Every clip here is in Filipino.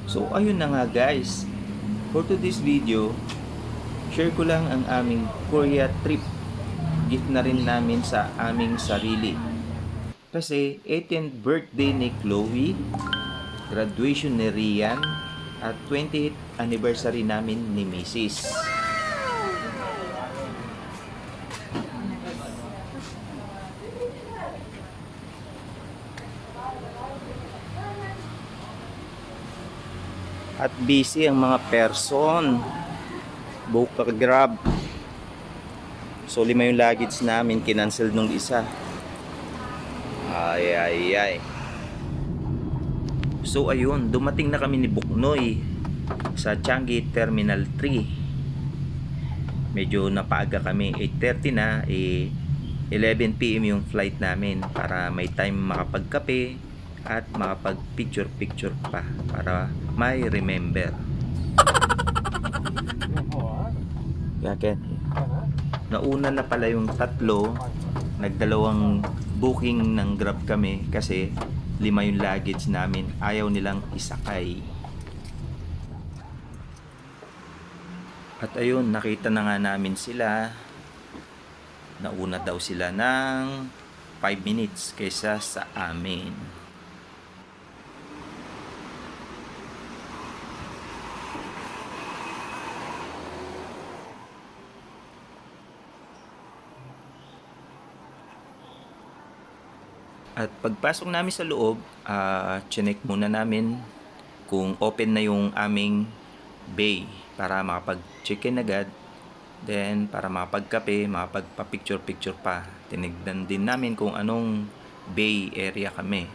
So ayun na nga guys, for today's video, share ko lang ang aming Korea trip. Gift na rin namin sa aming sarili. Kasi 18th birthday ni Chloe, graduation ni Rian, at 20th anniversary namin ni Mrs. At busy ang mga person. Book pa grab. So 5 yung luggage namin, kinancel nung isa. Ay ay ay. So ayun, dumating na kami ni Buknoy sa Changi Terminal 3. Medyo napaaga kami, 8:30 na, 11 PM yung flight namin para may time makapagkape at makapag picture pa para may remember. Yakin. Nauna na pala yung tatlo, nagdalawang booking ng Grab kami kasi 5 yung luggage namin, ayaw nilang isakay. At ayun, nakita na nga namin sila. Nauna daw sila ng 5 minutes kaysa sa amin. At pagpasok namin sa loob, chinek muna namin kung open na yung aming bay para makapag-check-in agad. Then, para makapagkape, makapagpa-picture pa. Tinignan din namin kung anong bay area kami.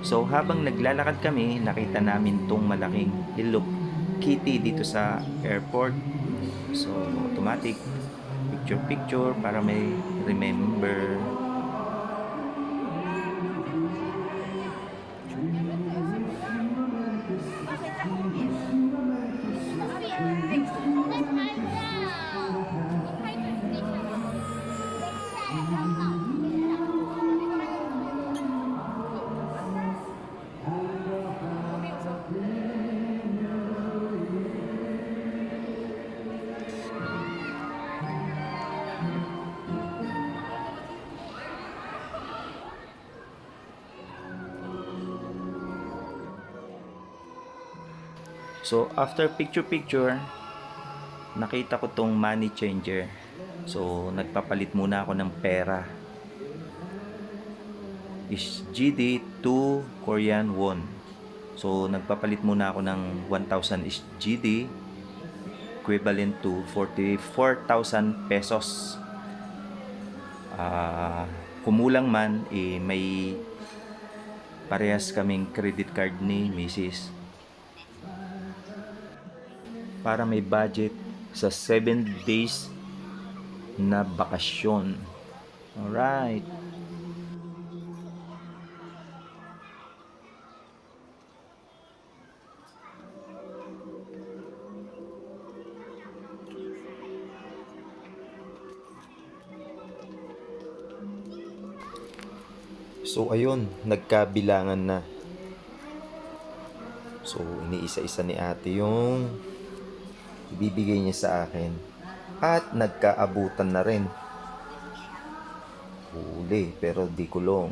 So, habang naglalakad kami, nakita namin tong malaking Hello Kitty dito sa airport. So, automatic picture para may remember. So, after picture, nakita ko tong money changer. So, nagpapalit muna ako ng pera. Is GD to Korean won. So, nagpapalit muna ako ng 1,000 is GD, equivalent to 44,000 pesos. Kumulang man, may parehas kaming credit card ni Mrs. para may budget sa 7 days na bakasyon. Alright. So ayun, nagkabilangan na. So iniisa-isa ni ate yung ibibigay niya sa akin. At nagkaabutan na rin. Huli, pero di kulong.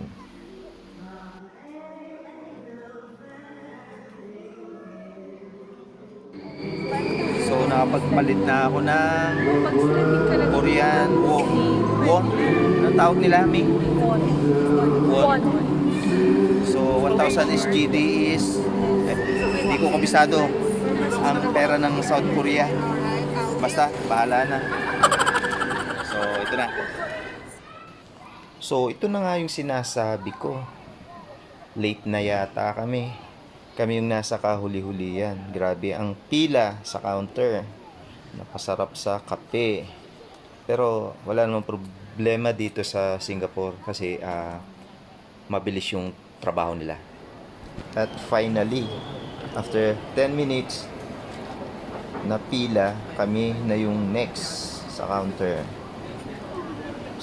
So nakapagpalit na ako ng Korean won. Won? Anong tawag nila, Mi? Won. So 1,000 SGD is hindi ko kabisado ang pera ng South Korea. Basta, bahala na. So, ito na. So, ito na nga yung sinasabi ko. Late na yata kami. Kami yung nasa kahuli-hulian. Grabe ang pila sa counter. Napasarap sa kape. Pero, wala namang problema dito sa Singapore kasi mabilis yung trabaho nila. At finally, after 10 minutes na pila, kami na yung next sa counter.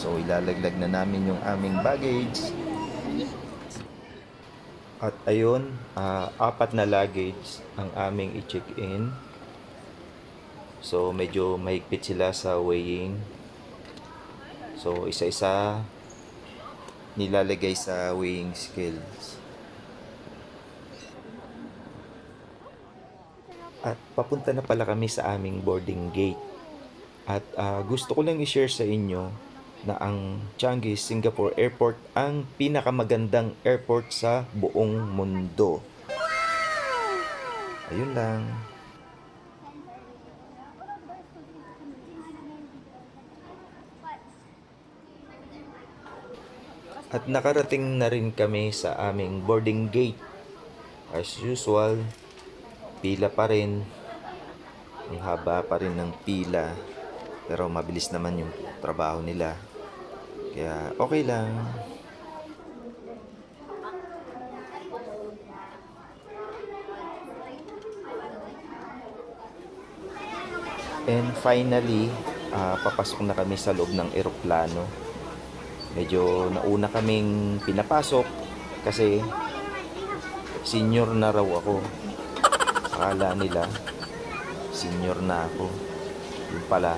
So ilalaglag na namin yung aming baggage. At ayun, 4 na luggage ang aming i-check-in. So medyo mahigpit sila sa weighing. So isa-isa nilalagay sa weighing scales. At papunta na pala kami sa aming boarding gate. At gusto ko lang i-share sa inyo na ang Changi Singapore Airport ang pinakamagandang airport sa buong mundo. Ayun lang. At nakarating na rin kami sa aming boarding gate. As usual, pila pa rin. Ang haba pa rin ng pila. Pero mabilis naman yung trabaho nila. Kaya okay lang. And finally, papasok na kami sa loob ng eroplano. Medyo nauna kaming pinapasok kasi senior na raw ako. Akala nila senior na ako. Yung pala,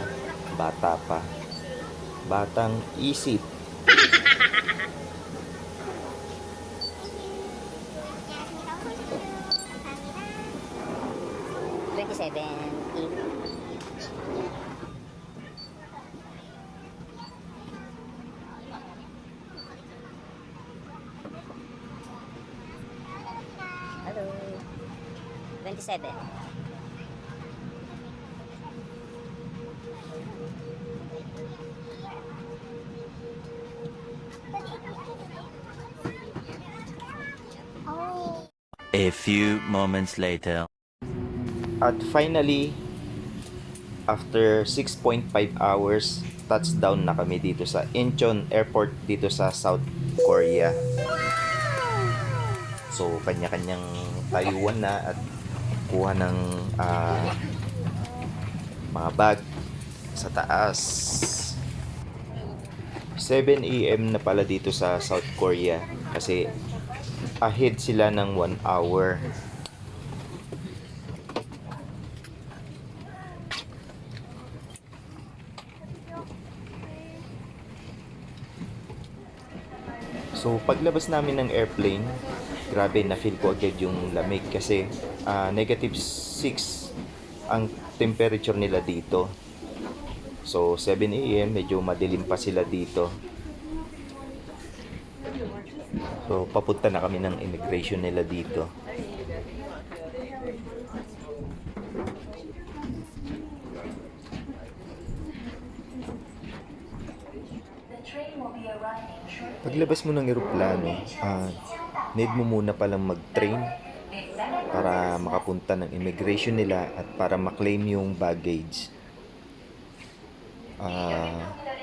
bata pa. Batang isip. Hello. 27. A few moments later. At finally, after 6.5 hours, touchdown na kami dito sa Incheon Airport dito sa South Korea. So, kanya-kanyang tayuan na at kuha ng mga bag sa taas. 7 AM na pala dito sa South Korea kasi ahead sila ng 1 hour. So paglabas namin ng airplane, grabe na feel ko agad yung lamig kasi -6 ang temperature nila dito. So 7 AM medyo madilim pa sila dito. So papunta na kami ng immigration nila dito. Paglabas mo ng eroplano, need mo muna palang mag-train para makapunta ng immigration nila at para maklaim yung baggage.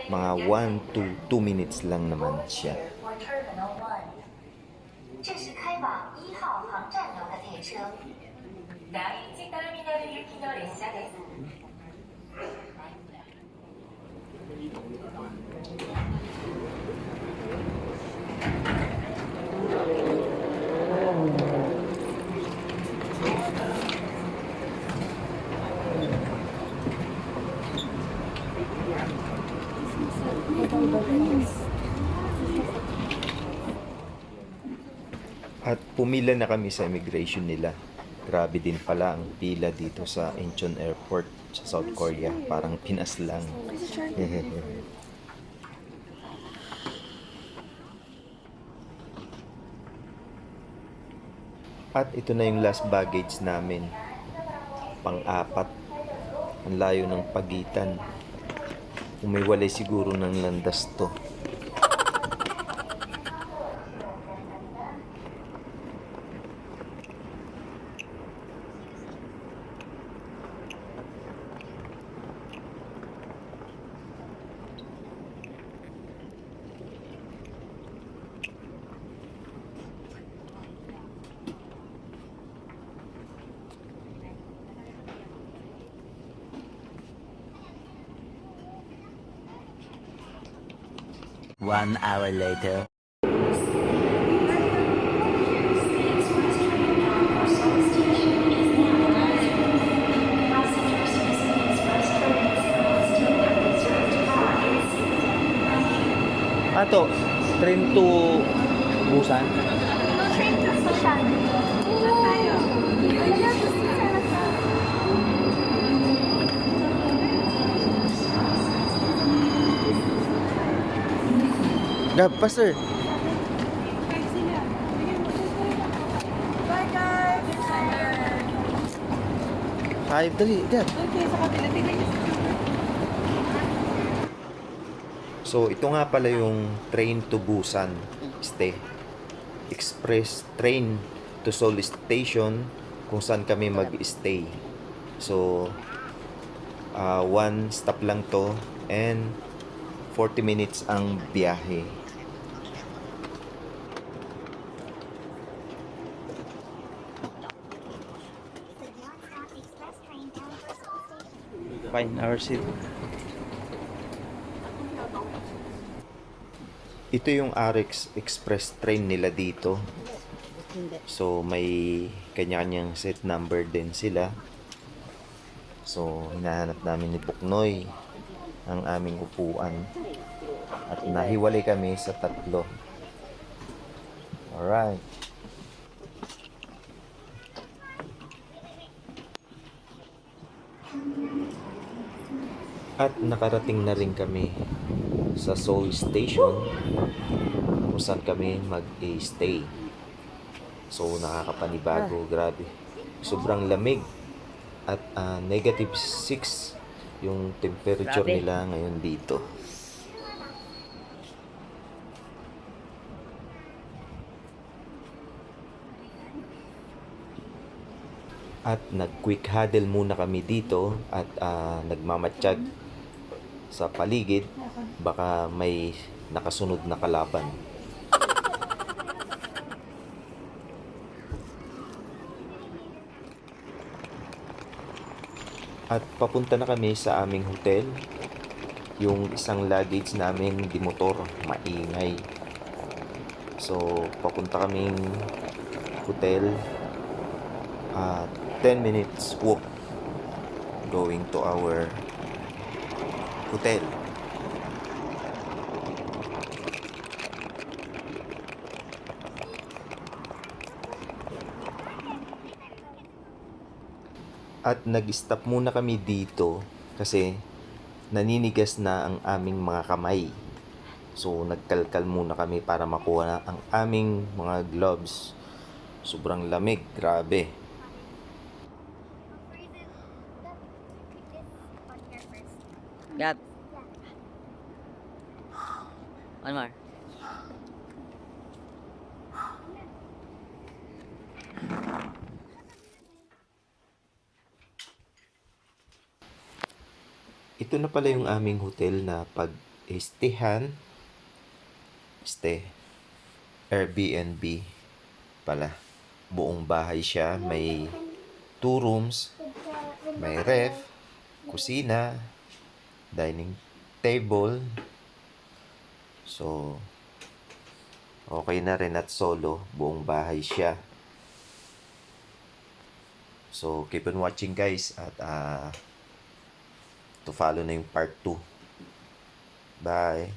Mga 1 to 2 minutes lang naman siya. At pumila na kami sa immigration nila. Grabe din pala ang pila dito sa Incheon Airport sa South Korea. Parang Pinas lang. At ito na yung last baggage namin. Pang-4. Ang layo ng pagitan. Umiwalay siguro ng landas to. 1 hour later. Ato, train to Busan. Gab, pastor. Five, dali, Gab. So, ito nga pala yung train to Busan stay. Express train to Seoul Station kung saan kami mag-stay. So, one stop lang to and 40 minutes ang biyahe. Fine, our seat. Ito yung RX Express train nila dito. So, may kanya-kanyang set number din sila. So, hinahanap namin ni Puknoy ang aming upuan. At nahiwalay kami sa tatlo. Alright. At nakarating na rin kami sa Seoul Station kung saan kami mag-stay. So, nakakapanibago. Grabe. Sobrang lamig. At -6 yung temperature Grabe. nila ngayon dito. At nag-quick huddle muna kami dito at nagmamatsyag sa paligid. Baka may nakasunod na kalaban. At papunta na kami sa aming hotel. Yung isang luggage namin di motor, maingay. So, papunta kaming hotel. 10 minutes walk going to our hotel. At nag-stop muna kami dito kasi naninigas na ang aming mga kamay. So nagkalkal muna kami para makuha na ang aming mga gloves. Sobrang lamig, grabe. Gab. One more. Ito na pala yung aming hotel na pag-stayhan. Stay. Airbnb pala. Buong bahay siya. May 2 rooms. May ref, kusina, dining table. So, okay na rin at solo. Buong bahay siya. So, keep on watching guys at to follow na yung part 2. Bye!